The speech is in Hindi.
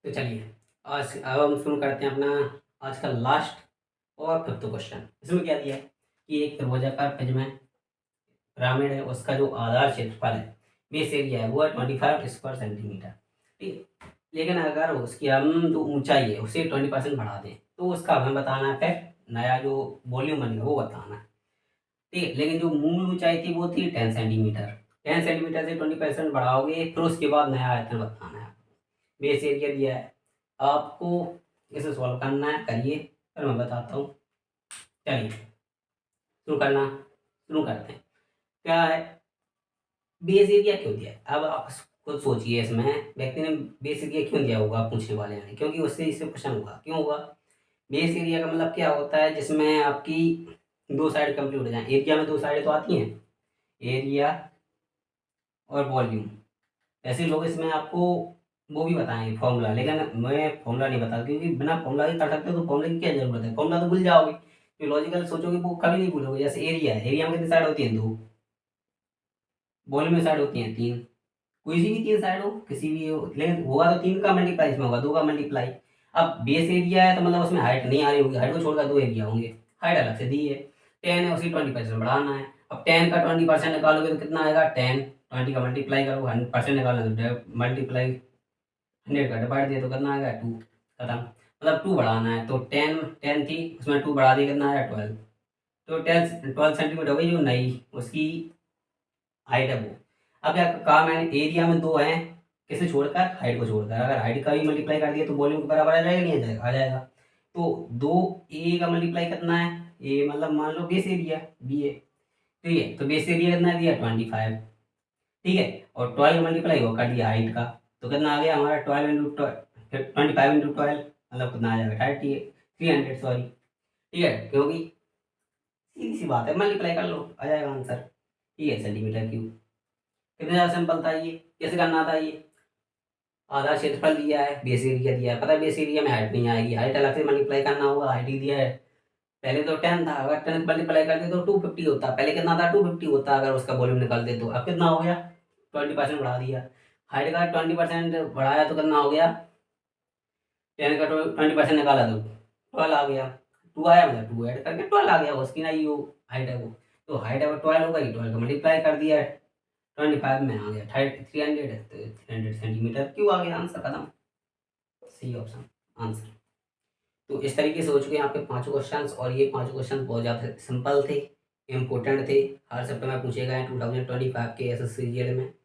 तो चलिए, आज अब हम शुरू करते हैं अपना आज का लास्ट और फिफ्थ क्वेश्चन। इसमें क्या दिया है कि एक त्रिभुजाकार प्रिज्म है, पिरामिड है, उसका जो आधार क्षेत्रफल है, बेस एरिया है, वो है 25 स्क्वायर सेंटीमीटर। ठीक है, लेकिन अगर उसकी हम जो ऊंचाई है उसे 20% बढ़ा दें तो उसका हमें बताना है, फिर नया जो वॉल्यूम बनेगा वो बताना है। ठीक है, लेकिन जो मूल ऊंचाई थी वो थी 10 सेंटीमीटर। 10 सेंटीमीटर से 20% बढ़ाओगे फिर उसके बाद नया आयतन बताना है। बेस एरिया दिया है आपको, इसे सॉल्व करना है, करिए फिर मैं बताता हूँ। चलिए शुरू करते हैं। क्या है, बेस एरिया क्यों दिया है? अब आप खुद सोचिए, इसमें व्यक्ति ने बेस एरिया क्यों दिया होगा, पूछने वाले हैं, क्योंकि उससे इससे क्वेश्चन होगा। क्यों होगा? बेस एरिया का मतलब क्या होता है, जिसमें आपकी दो साइड कंप्लीट हो जाए। एरिया में दो साइड तो आती हैं, एरिया और वॉल्यूम। ऐसे लोग इसमें आपको वो भी बताएंगे फॉर्मूला, लेकिन मैं फॉर्मूला नहीं बता, क्योंकि बिना फॉर्मूला के कर सकते हो तो फॉर्मूला की क्या जरूरत है, फॉर्मूला तो भूल जाओगे। जो लॉजिकल सोचोगे वो कभी नहीं भूलोगे। जैसे एरिया है, एरिया में कितनी साइड होती है? दो। वॉल्यूम में साइड होती है तीन। कोई सी भी तीन साइड हो, किसी भी हो, लेकिन होगा तो तीन का मल्टीप्लाई, इसमें होगा दो का मल्टीप्लाई। अब बेस एरिया है तो मतलब उसमें हाइट नहीं आ रही होगी, हाइट को छोड़कर दो एरिया होंगे, हाइट अलग से दी है। 10 है, उसी 20% बढ़ाना है। अब 10 का 20% निकालोगे तो कितना आएगा? 10। 20 का मल्टीप्लाई करो, 100% निकालोगे तो मल्टीप्लाई 100 का डिवाइड दिया तो कितना आएगा? 2। खत्म। मतलब 2 बढ़ाना है तो 10 थी, उसमें 2 बढ़ा दिया, कितना आया? 12। तो 12 सेंटीमीटर हो गई जो नई उसकी हाइट है वो। अब क्या कहा मैंने, एरिया में दो हैं, किसे छोड़कर? हाइट को छोड़कर। अगर हाइट का भी मल्टीप्लाई कर दिया तो वॉल्यूम के बराबर आ जाएगा, नहीं आ जाएगा? आ जाएगा। तो दो ए का मल्टीप्लाई कितना है? ए मतलब मान लो बेस एरिया बी है। ठीक है, तो बेस एरिया कितना दिया? 25। ठीक है, और 12 मल्टीप्लाई वो कर दिया हाइट का, तो कितना आ गया हमारा? 25 इंटू 12 मतलब कितना आ जाएगा? 300, सॉरी। ठीक है, क्योंकि सीधी सी बात है, मल्टीप्लाई कर लो आ जाएगा आंसर। ठीक है, सेंटीमीटर क्यूब। कितने ज़्यादा सिंपल था ये, कैसे करना था ये? आधा क्षेत्रफल दिया है, बेस एरिया दिया है, पता है बेस एरिया में हाइट नहीं आएगी, हाइट अलग से मल्टीप्लाई करना होगा, हाइट ही दिया है। पहले तो 10 था, अगर 10 मल्टीप्लाई करते तो 250 होता। पहले कितना था? 250 होता, अगर उसका वॉल्यूम निकालते तो। अब कितना हो गया? 20% बढ़ा दिया। हाइट का 20% बढ़ाया तो कितना हो गया? 10 का 20% निकाला तो 12 आ गया। 2 आया मतलब 2 ऐड करके 12 आ गया, उसकी ना ये हाइट है वो। तो हाइट है वो 12 हो गई, 12 का मल्टीप्लाई कर दिया, 25 में आ गया 300, तो 300 सेंटीमीटर क्यों आ गया? आंसर खत्म। C option answer. तो इस तरीके से हो चुके हैं आपके पांचों क्वेश्चंस, और ये पांचों क्वेश्चंस बहुत ज़्यादा सिंपल थे, इम्पोर्टेंट थे, हर सप्ताह में पूछे गए हैं 2025 के एसएससी जीएल में।